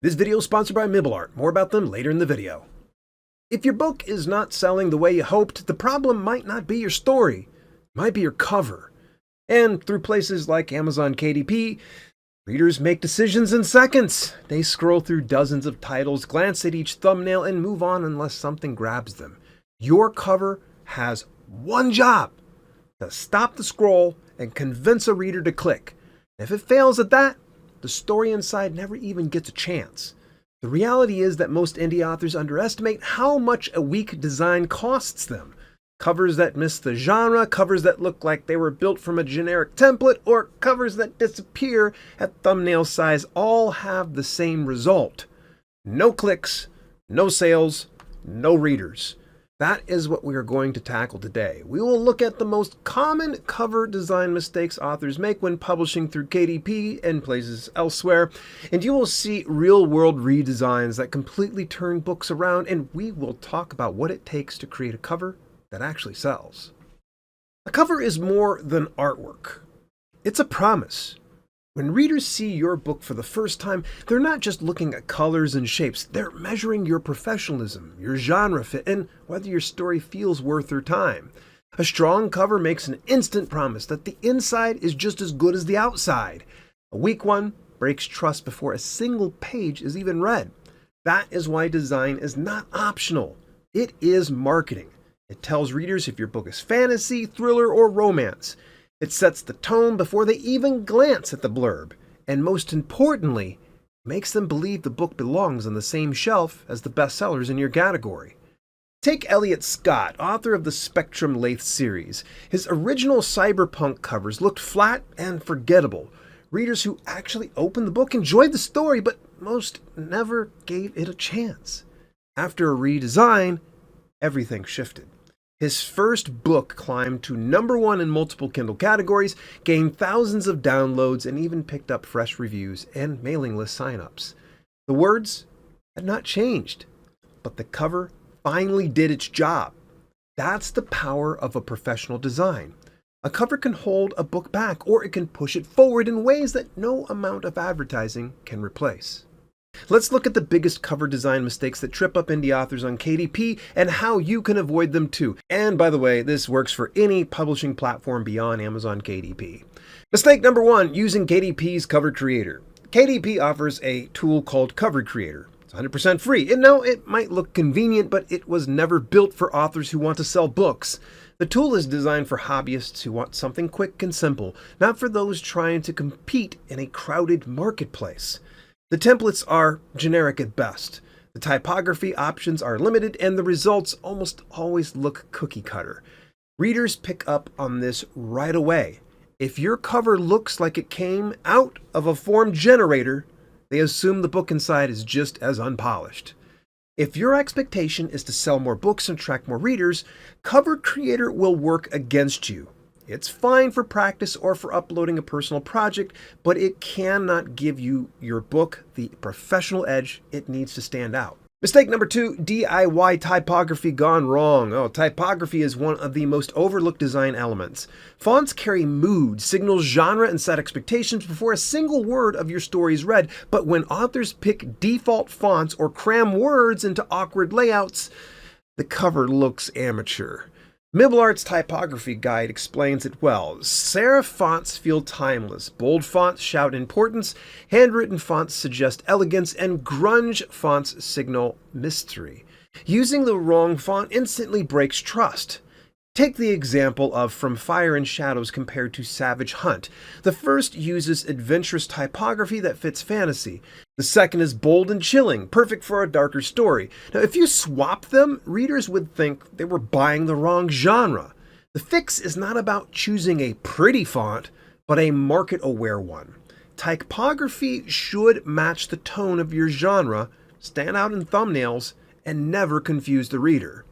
This video is sponsored by Art. More about them later in the video. If your book is not selling the way you hoped, the problem might not be your story, it might be your cover. And through places like Amazon KDP, readers make decisions in seconds. They scroll through dozens of titles, glance at each thumbnail, and move on unless something grabs them. Your cover has one job: to stop the scroll and convince a reader to click. If it fails at that, the story inside never even gets a chance. The reality is that most indie authors underestimate how much a weak design costs them. Covers that miss the genre, covers that look like they were built from a generic template, or covers that disappear at thumbnail size all have the same result: no clicks, no sales, no readers. That is what we are going to tackle today. We will look at the most common cover design mistakes authors make when publishing through KDP and places elsewhere, and you will see real-world redesigns that completely turn books around, and we will talk about what it takes to create a cover that actually sells. A cover is more than artwork. It's a promise. When readers see your book for the first time, they're not just looking at colors and shapes, they're measuring your professionalism, your genre fit, and whether your story feels worth their time. A strong cover makes an instant promise that the inside is just as good as the outside. A weak one breaks trust before a single page is even read. That is why design is not optional. It is marketing. It tells readers if your book is fantasy, thriller, or romance. It sets the tone before they even glance at the blurb, and most importantly, makes them believe the book belongs on the same shelf as the bestsellers in your category. Take Elliot Scott, author of the Spectrum Lathe series. His original cyberpunk covers looked flat and forgettable. Readers who actually opened the book enjoyed the story, but most never gave it a chance. After a redesign, everything shifted. His first book climbed to #1 in multiple Kindle categories, gained thousands of downloads, and even picked up fresh reviews and mailing list signups. The words had not changed, but the cover finally did its job. That's the power of a professional design. A cover can hold a book back, or it can push it forward in ways that no amount of advertising can replace. Let's look at the biggest cover design mistakes that trip up indie authors on KDP and how you can avoid them too. And by the way, this works for any publishing platform beyond Amazon KDP. Mistake number 1, using KDP's Cover Creator. KDP offers a tool called Cover Creator. It's 100% free. And no, it might look convenient, but it was never built for authors who want to sell books. The tool is designed for hobbyists who want something quick and simple, not for those trying to compete in a crowded marketplace. The templates are generic at best. The typography options are limited, and the results almost always look cookie cutter. Readers pick up on this right away. If your cover looks like it came out of a form generator, they assume the book inside is just as unpolished. If your expectation is to sell more books and attract more readers, Cover Creator will work against you. It's fine for practice or for uploading a personal project, but it cannot give you your book the professional edge it needs to stand out. Mistake number 2, DIY typography gone wrong. Typography is one of the most overlooked design elements. Fonts carry mood, signal genre, and set expectations before a single word of your story is read, but when authors pick default fonts or cram words into awkward layouts, the cover looks amateur. Art's typography guide explains it well. Serif fonts feel timeless, bold fonts shout importance, handwritten fonts suggest elegance, and grunge fonts signal mystery. Using the wrong font instantly breaks trust. Take the example of From Fire and Shadows compared to Savage Hunt. The first uses adventurous typography that fits fantasy. The second is bold and chilling, perfect for a darker story. Now, if you swap them, readers would think they were buying the wrong genre. The fix is not about choosing a pretty font, but a market-aware one. Typography should match the tone of your genre, stand out in thumbnails, and never confuse the reader.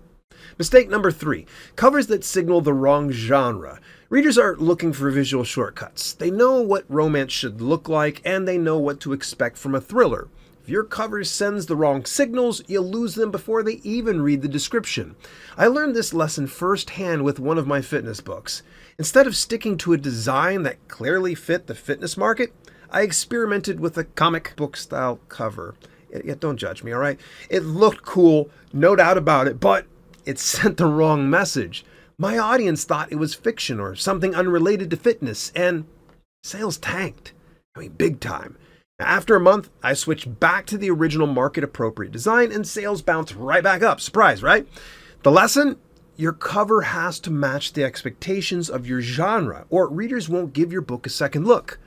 Mistake number 3, covers that signal the wrong genre. Readers are looking for visual shortcuts. They know what romance should look like, and they know what to expect from a thriller. If your cover sends the wrong signals, you'll lose them before they even read the description. I learned this lesson firsthand with one of my fitness books. Instead of sticking to a design that clearly fit the fitness market, I experimented with a comic book style cover. Yeah, don't judge me, all right? It looked cool, no doubt about it, but it sent the wrong message. My audience thought it was fiction or something unrelated to fitness, and sales tanked. I mean, big time. After a month, I switched back to the original market-appropriate design, and sales bounced right back up. Surprise, right? The lesson? Your cover has to match the expectations of your genre, or readers won't give your book a second look.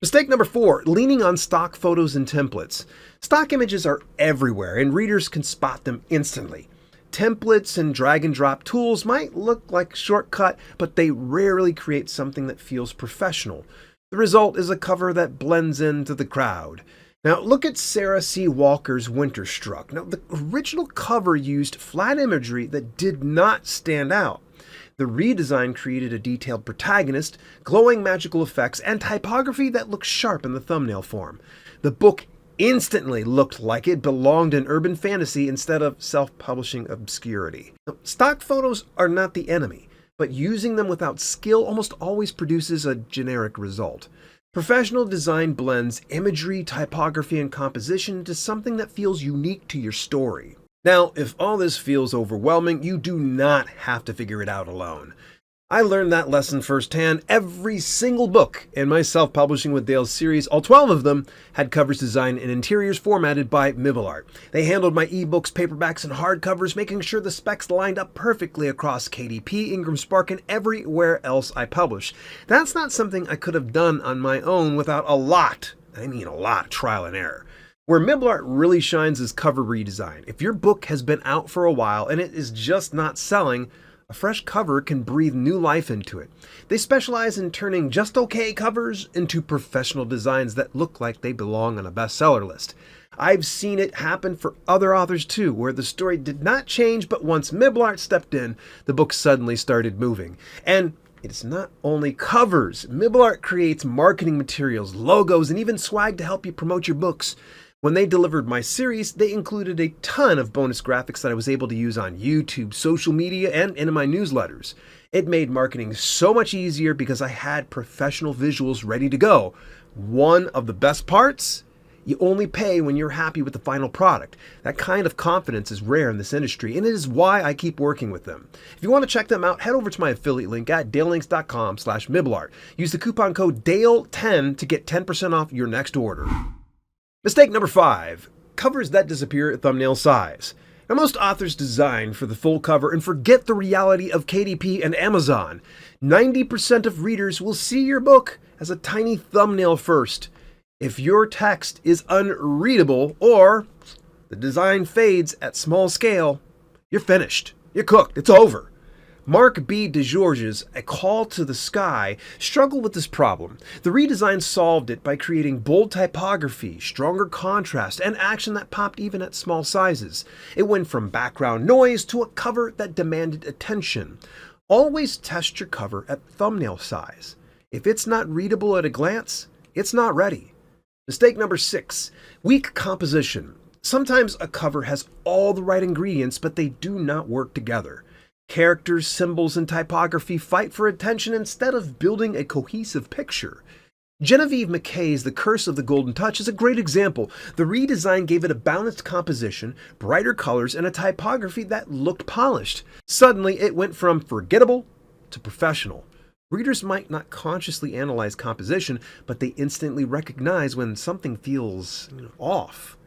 Mistake number 4, leaning on stock photos and templates. Stock images are everywhere, and readers can spot them instantly. Templates and drag-and-drop tools might look like a shortcut, but they rarely create something that feels professional. The result is a cover that blends into the crowd. Now, look at Sarah C. Walker's Winterstruck. Now, the original cover used flat imagery that did not stand out. The redesign created a detailed protagonist, glowing magical effects, and typography that looks sharp in the thumbnail form. The book instantly looked like it belonged in urban fantasy instead of self-publishing obscurity. Now, stock photos are not the enemy, but using them without skill almost always produces a generic result. Professional design blends imagery, typography, and composition into something that feels unique to your story. Now, if all this feels overwhelming, you do not have to figure it out alone. I learned that lesson firsthand. Every single book in my Self-Publishing with Dale series, all 12 of them, had covers designed and interiors formatted by Mibelart. They handled my ebooks, paperbacks, and hardcovers, making sure the specs lined up perfectly across KDP, Ingram Spark, and everywhere else I publish. That's not something I could have done on my own without a lot of trial and error. Where Mibelart really shines is cover redesign. If your book has been out for a while and it is just not selling, a fresh cover can breathe new life into it. They specialize in turning just okay covers into professional designs that look like they belong on a bestseller list. I've seen it happen for other authors too, where the story did not change, but once Mibelart stepped in, the book suddenly started moving. And it's not only covers. Mibelart creates marketing materials, logos, and even swag to help you promote your books. When they delivered my series, they included a ton of bonus graphics that I was able to use on YouTube, social media, and in my newsletters. It made marketing so much easier because I had professional visuals ready to go. One of the best parts? You only pay when you're happy with the final product. That kind of confidence is rare in this industry, and it is why I keep working with them. If you want to check them out, head over to my affiliate link at dalelinks.com/Mibelart. Use the coupon code DALE10 to get 10% off your next order. Mistake number 5, covers that disappear at thumbnail size. Now, most authors design for the full cover and forget the reality of KDP and Amazon. 90% of readers will see your book as a tiny thumbnail first. If your text is unreadable or the design fades at small scale, you're finished. You're cooked. It's over. Mark B. DeGeorge's A Call to the Sky struggled with this problem. The redesign solved it by creating bold typography, stronger contrast, and action that popped even at small sizes. It went from background noise to a cover that demanded attention. Always test your cover at thumbnail size. If it's not readable at a glance, it's not ready. Mistake number 6, weak composition. Sometimes a cover has all the right ingredients, but they do not work together. Characters, symbols, and typography fight for attention instead of building a cohesive picture. Genevieve McKay's The Curse of the Golden Touch is a great example. The redesign gave it a balanced composition, brighter colors, and a typography that looked polished. Suddenly, it went from forgettable to professional. Readers might not consciously analyze composition, but they instantly recognize when something feels off.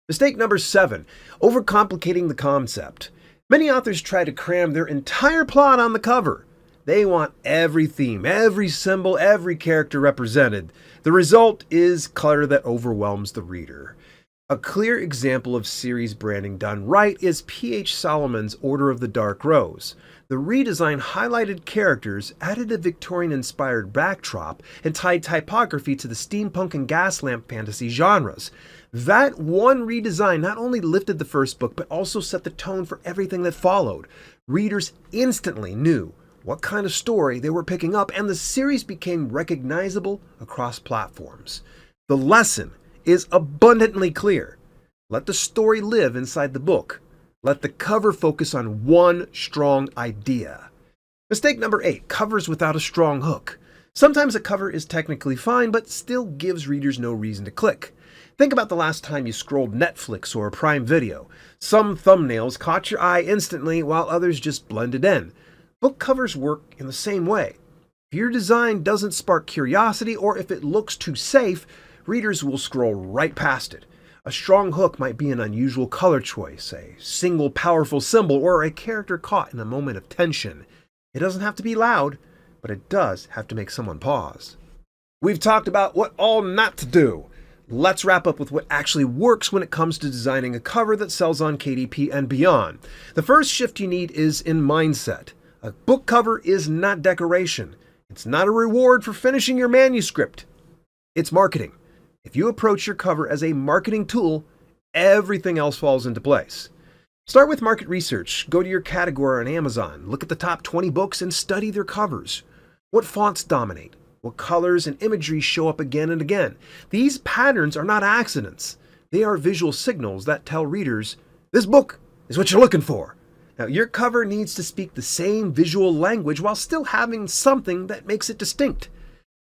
Mistake number 7, overcomplicating the concept. Many authors try to cram their entire plot on the cover. They want every theme, every symbol, every character represented. The result is clutter that overwhelms the reader. A clear example of series branding done right is P.H. Solomon's Order of the Dark Rose. The redesign highlighted characters, added a Victorian-inspired backdrop, and tied typography to the steampunk and gaslamp fantasy genres. That one redesign not only lifted the first book, but also set the tone for everything that followed. Readers instantly knew what kind of story they were picking up, and the series became recognizable across platforms. The lesson is abundantly clear. Let the story live inside the book. Let the cover focus on one strong idea. Mistake number 8, covers without a strong hook. Sometimes a cover is technically fine, but still gives readers no reason to click. Think about the last time you scrolled Netflix or Prime Video. Some thumbnails caught your eye instantly while others just blended in. Book covers work in the same way. If your design doesn't spark curiosity or if it looks too safe, readers will scroll right past it. A strong hook might be an unusual color choice, a single powerful symbol, or a character caught in a moment of tension. It doesn't have to be loud, but it does have to make someone pause. We've talked about what all not to do. Let's wrap up with what actually works when it comes to designing a cover that sells on KDP and beyond. The first shift you need is in mindset. A book cover is not decoration. It's not a reward for finishing your manuscript. It's marketing. If you approach your cover as a marketing tool, everything else falls into place. Start with market research. Go to your category on Amazon. Look at the top 20 books and study their covers. What fonts dominate? What colors and imagery show up again and again? These patterns are not accidents. They are visual signals that tell readers, this book is what you're looking for. Now, your cover needs to speak the same visual language while still having something that makes it distinct.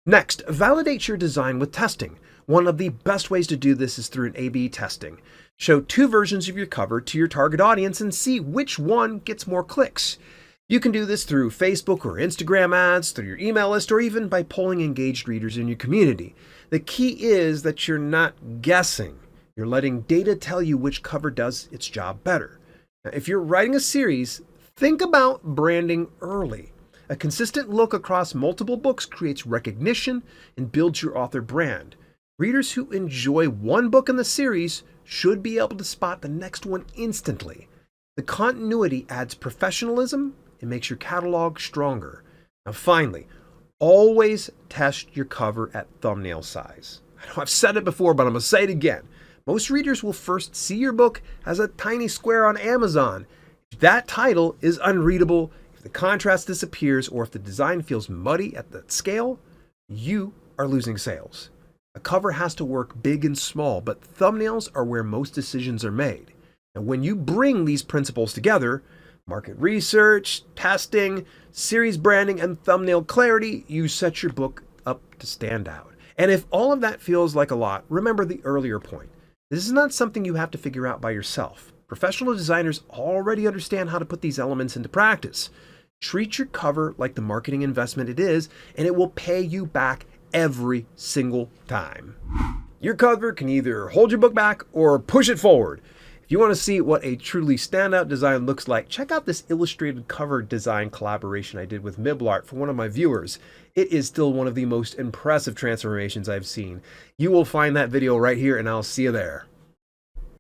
Next, validate your design with testing. One of the best ways to do this is through an A/B testing. Show 2 versions of your cover to your target audience and see which one gets more clicks. You can do this through Facebook or Instagram ads, through your email list, or even by polling engaged readers in your community. The key is that you're not guessing. You're letting data tell you which cover does its job better. Now, if you're writing a series, think about branding early. A consistent look across multiple books creates recognition and builds your author brand. Readers who enjoy one book in the series should be able to spot the next one instantly. The continuity adds professionalism and makes your catalog stronger. Now finally, always test your cover at thumbnail size. I know I've said it before, but I'm going to say it again. Most readers will first see your book as a tiny square on Amazon. If that title is unreadable, if the contrast disappears, or if the design feels muddy at the scale, you are losing sales. A cover has to work big and small, but thumbnails are where most decisions are made. And when you bring these principles together, market research, testing, series branding, and thumbnail clarity, you set your book up to stand out. And if all of that feels like a lot, remember the earlier point. This is not something you have to figure out by yourself. Professional designers already understand how to put these elements into practice. Treat your cover like the marketing investment it is, and it will pay you back every single time. Your cover can either hold your book back or push it forward. If you want to see what a truly standout design looks like, check out this illustrated cover design collaboration I did with Miblart for one of my viewers. It is still one of the most impressive transformations I've seen. You will find that video right here, and I'll see you there.